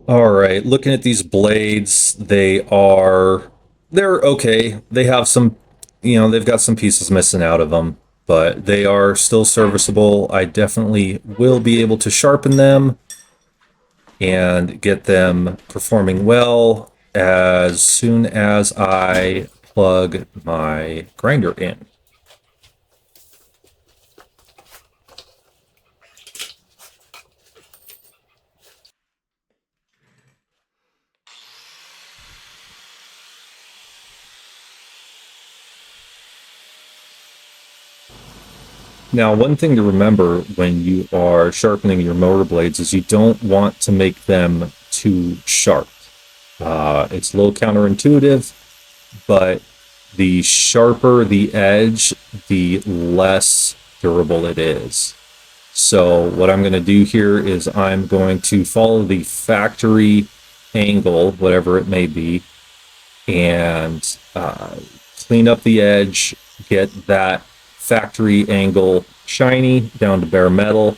All right, looking at these blades, they're okay. They have some, they've got some pieces missing out of them, but they are still serviceable. I definitely will be able to sharpen them and get them performing well as soon as I plug my grinder in. Now, one thing to remember when you are sharpening your motor blades is you don't want to make them too sharp. It's a little counterintuitive, but the sharper the edge, the less durable it is. So what I'm going to do here is I'm going to follow the factory angle, whatever it may be, and clean up the edge, get that factory angle shiny down to bare metal,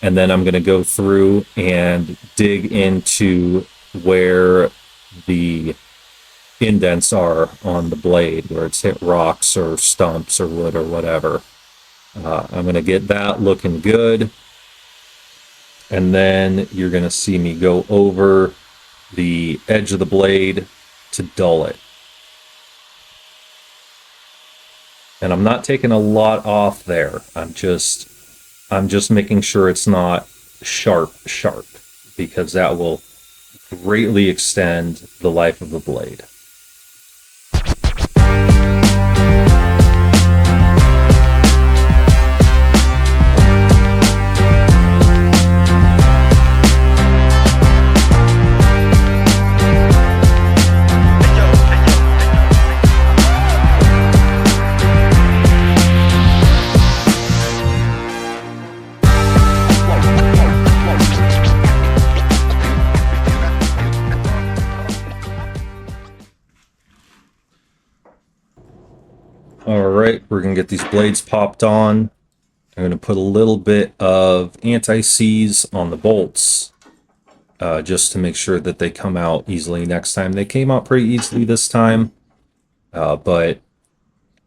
and then I'm going to go through and dig into where the indents are on the blade, where it's hit rocks or stumps or wood or whatever. I'm going to get that looking good, and then you're going to see me go over the edge of the blade to dull it. And I'm not taking a lot off there. I'm just making sure it's not sharp, because that will greatly extend the life of the blade. All right, we're going to get these blades popped on. I'm going to put a little bit of anti-seize on the bolts just to make sure that they come out easily next time. They came out pretty easily this time, but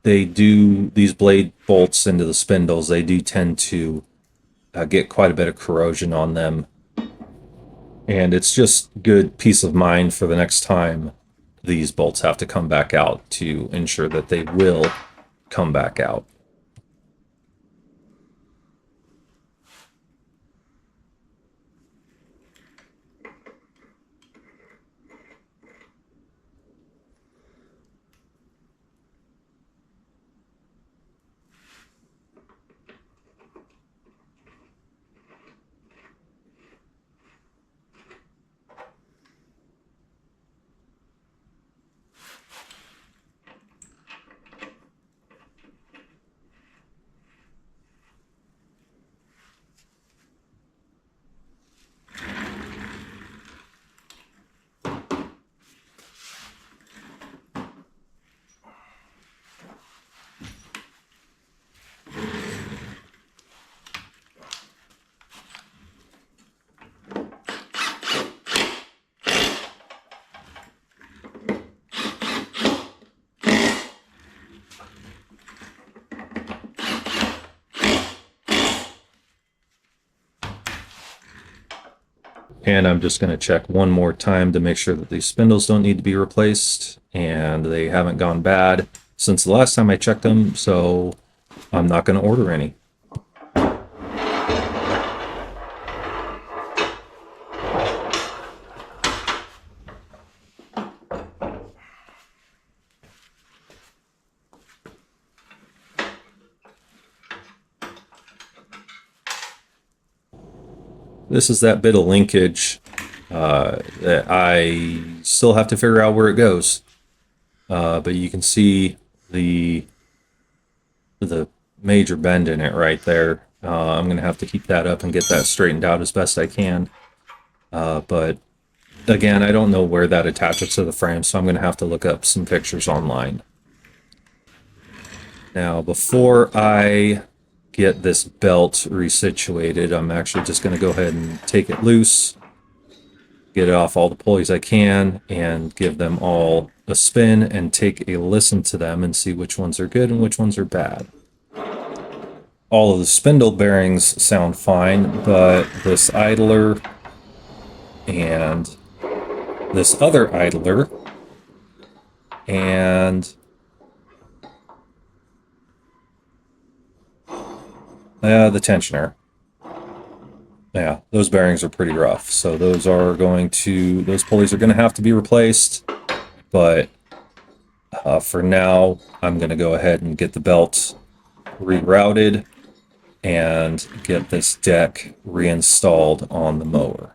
these blade bolts into the spindles, they do tend to get quite a bit of corrosion on them. And it's just good peace of mind for the next time these bolts have to come back out to ensure that they will come back out. And I'm just going to check one more time to make sure that these spindles don't need to be replaced and they haven't gone bad since the last time I checked them, so I'm not going to order any. This is that bit of linkage that I still have to figure out where it goes. But you can see the major bend in it right there. I'm going to have to keep that up and get that straightened out as best I can. But again, I don't know where that attaches to the frame, so I'm going to have to look up some pictures online. Now, before I get this belt resituated, I'm actually just going to go ahead and take it loose get it off all the pulleys I can and give them all a spin and take a listen to them and see which ones are good and which ones are bad. All of the spindle bearings sound fine, but this idler and this other idler and the tensioner. Yeah, those bearings are pretty rough. So those pulleys are going to have to be replaced. But for now, I'm going to go ahead and get the belt rerouted and get this deck reinstalled on the mower.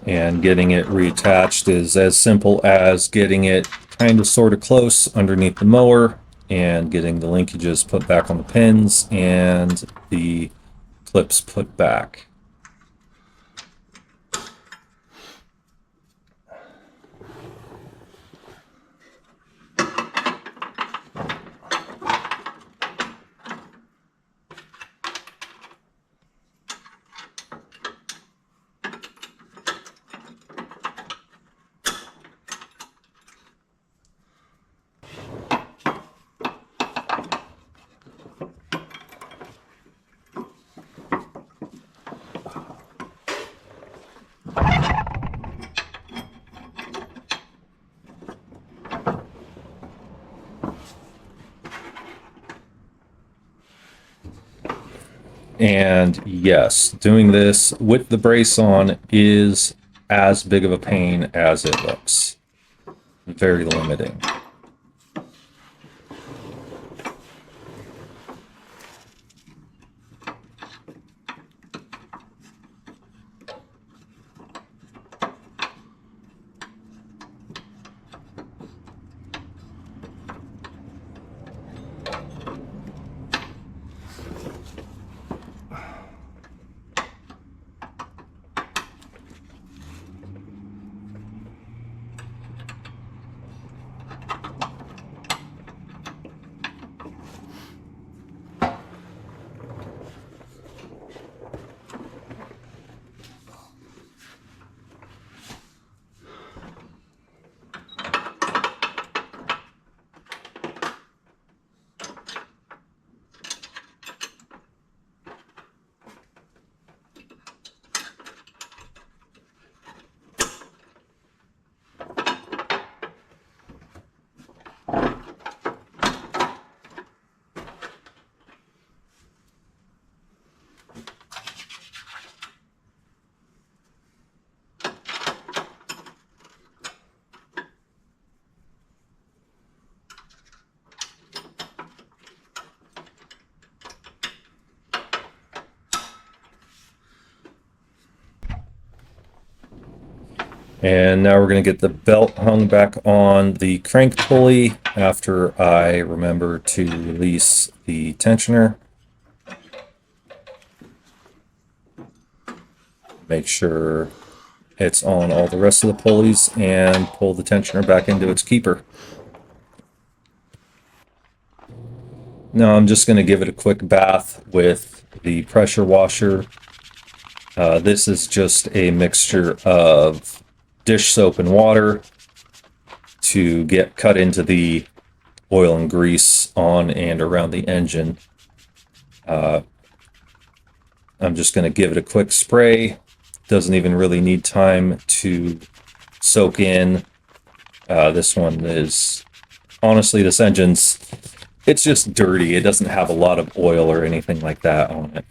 And getting it reattached is as simple as getting it kind of sort of close underneath the mower and getting the linkages put back on the pins and the clips put back. And yes, doing this with the brace on is as big of a pain as it looks. Very limiting. And now we're going to get the belt hung back on the crank pulley after I remember to release the tensioner. Make sure It's on all the rest of the pulleys and pull the tensioner back into its keeper. Now I'm just going to give it a quick bath with the pressure washer. This is just a mixture of dish soap and water to get cut into the oil and grease on and around the engine. I'm just going to give it a quick spray. Doesn't even really need time to soak in. This one is, honestly, this engine's, it's just dirty. It doesn't have a lot of oil or anything like that on it.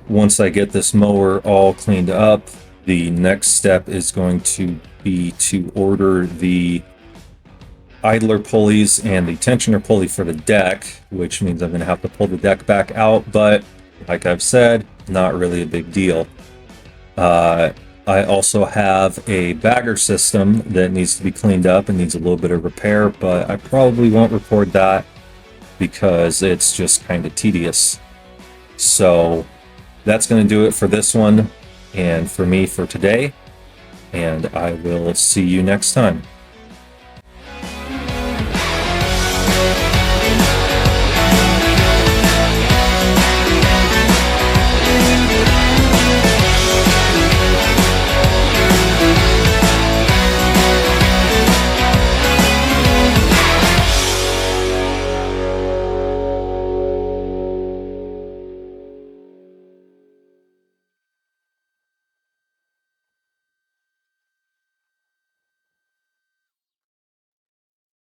Once I get this mower all cleaned up, the next step is going to be to order the idler pulleys and the tensioner pulley for the deck, which means I'm going to have to pull the deck back out, but like I've said, not really a big deal. I also have a bagger system that needs to be cleaned up and needs a little bit of repair, but I probably won't record that because it's just kind of tedious. So that's going to do it for this one and for me for today, and I will see you next time.